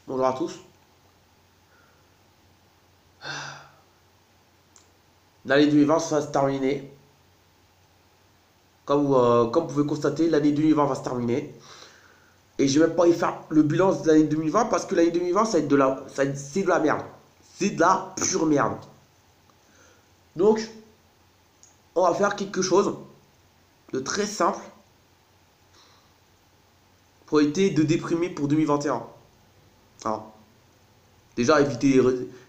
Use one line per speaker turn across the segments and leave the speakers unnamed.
Bonjour à tous. L'année 2020 va se terminer. Comme vous pouvez constater, l'année 2020 va se terminer. Et je vais même pas y faire le bilan de l'année 2020 parce que l'année 2020, c'est de la merde. C'est de la pure merde. Donc, on va faire quelque chose de très simple pour éviter de déprimer pour 2021. Alors, déjà éviter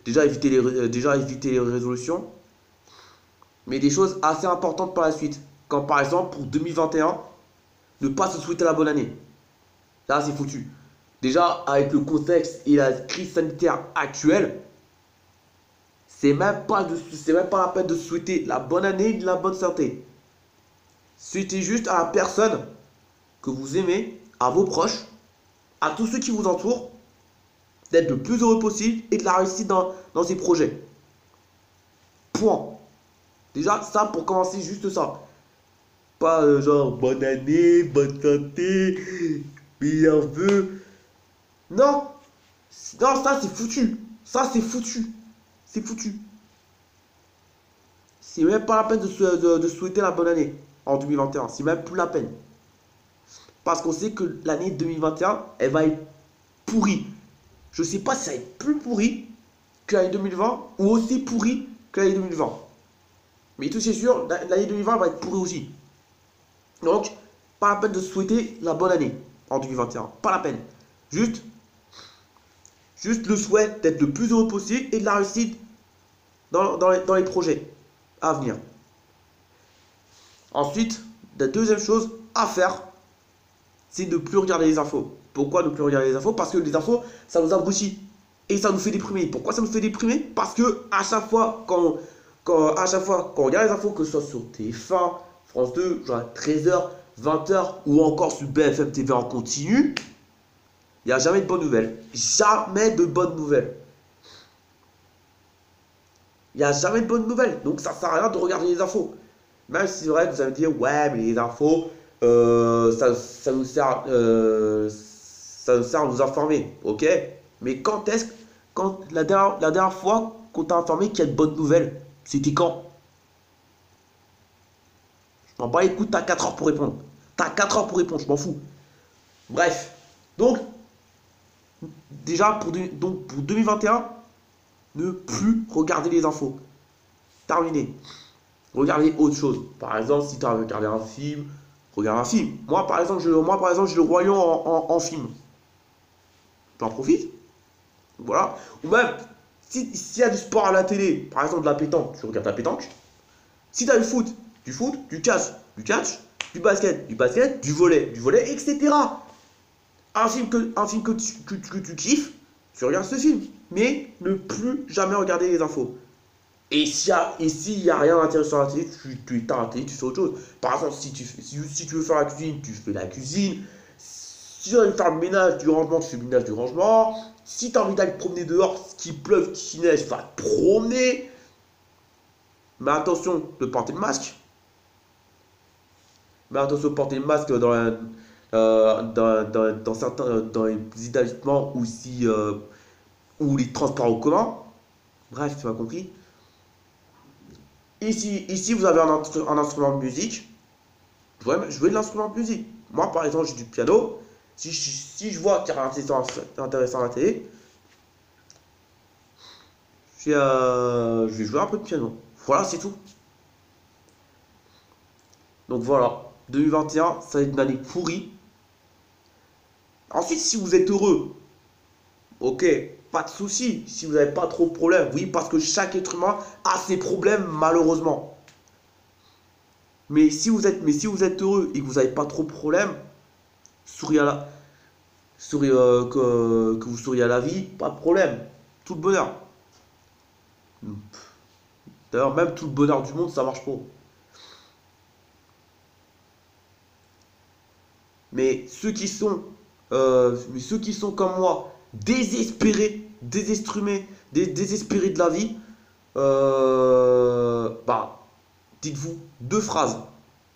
les résolutions, mais des choses assez importantes par la suite. Comme par exemple pour 2021, ne pas se souhaiter la bonne année. Là, c'est foutu. Déjà, avec le contexte et la crise sanitaire actuelle, c'est même pas la peine de souhaiter la bonne année et de la bonne santé. Souhaitez juste à la personne que vous aimez, à vos proches, à tous ceux qui vous entourent, d'être le plus heureux possible et de la réussite dans ses projets. Point. Déjà, ça pour commencer, juste ça. Pas genre bonne année, bonne santé, meilleurs vœux. Non, non, ça c'est foutu. Ça c'est foutu. C'est foutu. C'est même pas la peine de souhaiter la bonne année en 2021. C'est même plus la peine. Parce qu'on sait que l'année 2021, elle va être pourrie. Je sais pas si ça va être plus pourrie que l'année 2020 ou aussi pourrie que l'année 2020. Mais tout c'est sûr, l'année 2020 va être pourrie aussi. Donc, pas la peine de souhaiter la bonne année en 2021. Pas la peine. Juste le souhait d'être le plus heureux possible et de la réussite dans les projets à venir. Ensuite, la deuxième chose à faire, c'est de ne plus regarder les infos. Pourquoi ne plus regarder les infos? Parce que les infos, ça nous abrutit et ça nous fait déprimer. Pourquoi ça nous fait déprimer? Parce que à chaque fois quand on regarde les infos, que ce soit sur TF1, France 2, genre à 13h, 20h ou encore sur BFM TV en continu, il n'y a jamais de bonnes nouvelles. Jamais de bonnes nouvelles. Il n'y a jamais de bonnes nouvelles. Donc ça ne sert à rien de regarder les infos. Même si c'est vrai que vous allez me dire, ouais, mais les infos, ça nous sert à nous informer. Ok? Mais quand la dernière fois qu'on t'a informé qu'il y a de bonnes nouvelles, c'était quand? Je m'en bats les couilles, t'as 4 heures pour répondre. T'as 4 heures pour répondre, je m'en fous. Bref. Donc, déjà, pour 2021, ne plus regarder les infos. Terminé. Regardez autre chose. Par exemple, si tu as regardé un film, regarde un film. Moi, par exemple, j'ai le Royaume en film. Tu en profites. Voilà. Ou même, s'il y a du sport à la télé, par exemple de la pétanque, tu regardes la pétanque. Si tu as du foot, du catch, du basket, du volley, etc. Un film que tu kiffes, tu regardes ce film. Mais ne plus jamais regarder les infos. Et s'il n'y a rien d'intéressant sur la télé, tu éteins la télé, tu fais autre chose. Par exemple, si tu veux faire la cuisine, tu fais la cuisine. Si tu as envie de faire le ménage, du rangement, tu fais le ménage, du rangement. Si tu as envie d'aller te promener dehors, qu'il pleuve, qu'il neige, va te promener. Mais attention de porter le masque. Mais attention de porter le masque dans les établissements ou les transports en commun. Bref, tu m'as compris. Ici, vous avez un instrument de musique. Jouez de l'instrument de musique. Moi, par exemple, j'ai du piano. Si je vois qu'il y a un intéressant à la télé, je vais jouer un peu de piano. Voilà, c'est tout. Donc voilà, 2021, ça va être une année pourrie. Ensuite, si vous êtes heureux, ok, pas de souci. Si vous n'avez pas trop de problèmes, oui, parce que chaque être humain a ses problèmes, malheureusement. Mais si vous êtes heureux et que vous n'avez pas trop de problèmes, souriez que vous souriez à la vie, pas de problème. Tout le bonheur. D'ailleurs, même tout le bonheur du monde, ça marche pas. Mais ceux qui sont comme moi, désespérés de la vie, bah, dites-vous deux phrases.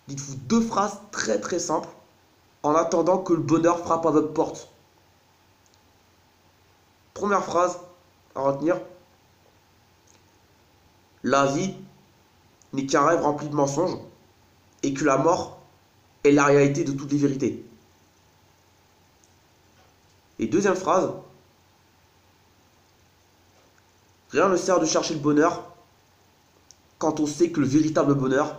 Dites-vous deux phrases très très simples en attendant que le bonheur frappe à votre porte. Première phrase à retenir. La vie n'est qu'un rêve rempli de mensonges et que la mort est la réalité de toutes les vérités. Et deuxième phrase. Rien ne sert de chercher le bonheur quand on sait que le véritable bonheur,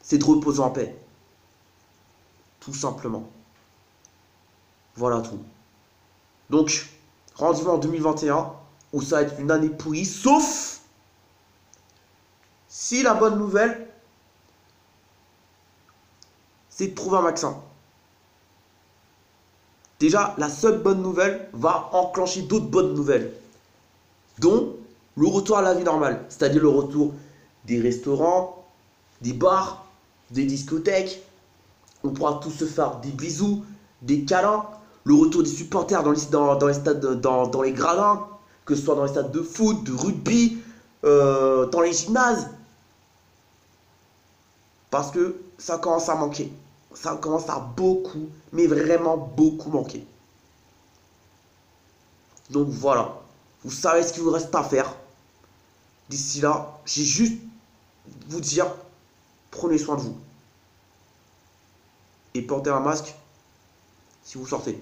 c'est de reposer en paix. Tout simplement. Voilà tout. Donc, rendez-vous en 2021 où ça va être une année pourrie, sauf si la bonne nouvelle, c'est de trouver un vaccin. Déjà, la seule bonne nouvelle va enclencher d'autres bonnes nouvelles, dont le retour à la vie normale, c'est-à-dire le retour des restaurants, des bars, des discothèques. On pourra tous se faire des bisous, des câlins, le retour des supporters dans les stades, dans les gradins, que ce soit dans les stades de foot, de rugby, dans les gymnases. Parce que ça commence à manquer. Ça commence à beaucoup, mais vraiment beaucoup manquer. Donc voilà, vous savez ce qu'il vous reste à faire. D'ici là, j'ai juste vous dire, prenez soin de vous. Et portez un masque si vous sortez.